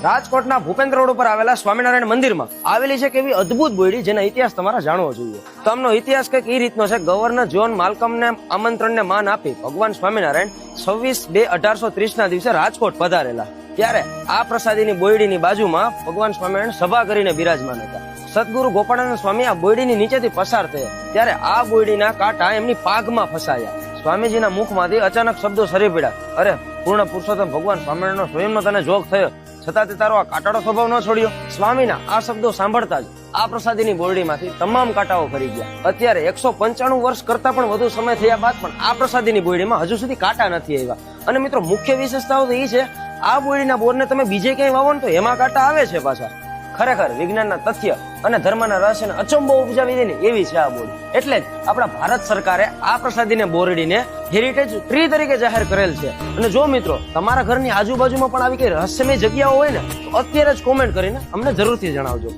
રાજકોટના ભૂપેન્દ્ર રોડ ઉપર આવેલા સ્વામિનારાયણ મંદિરમાં આવેલી છે કેવી અદ્ભુત બોયડી જેના ઇતિહાસ તમારે જાણવો જોઈએ. તો આમનો ઇતિહાસ કંઈક એ રીતનો છે. ગવર્નર જ્હોન માલ્કમને આમંત્રણને માન આપી ભગવાન સ્વામિનારાયણ 26/2/1830 ના દિવસે રાજકોટ પધારેલા. ત્યારે આ પ્રસાદીની બોયડીની બાજુમાં ભગવાન સ્વામિનારાયણ સભા કરીને બિરાજમાન હતા. સદગુરુ ગોપાળાનંદ સ્વામી આ બોયડીની નીચેથી પસાર થયા ત્યારે આ બોયડીના કાંટા એમની પાઘમાં ફસાયા. સ્વામીજીના મુખમાંથી અચાનક શબ્દો સરી પડ્યા, અરે પૂર્ણ પુરુષોત્તમ ભગવાન સ્વામિનારાયણનો સ્વયંનો તને જોગ થયો, છતાં તે તારો આ કાંટાળો સ્વભાવ ન છોડ્યો. સ્વામીના આ શબ્દો સાંભળતા જ આ પ્રસાદીની બોરડીમાંથી તમામ કાંટાઓ ફરી ગયા. અત્યારે 195 વર્ષ કરતા પણ વધુ સમય થયા બાદ પણ આ પ્રસાદીની બોરડીમાં હજુ સુધી કાંટા નથી આવ્યા. અને મિત્રો, મુખ્ય વિશેષતાઓ તો એ છે, આ બોરડીના બોરને તમે બીજે ક્યાંય વાવો ને તો એમાં કાંટા આવે છે પાછા. ખરેખર વિજ્ઞાનના તથ્ય અને ધર્મના રહસ્યને અચંબો ઉપજાવી દે ને એવી છે આ બોરડી. એટલે જ આપણા ભારત સરકારે આ પ્રસાદીને બોરડીને હેરિટેજ ટ્રી તરીકે જાહેર કરેલ છે. અને જો મિત્રો તમારા ઘરની આજુબાજુમાં પણ આવી કઈ રહસ્યમય જગ્યાઓ હોય ને તો અત્યારે જ કોમેન્ટ કરીને અમને જરૂરથી જણાવજો.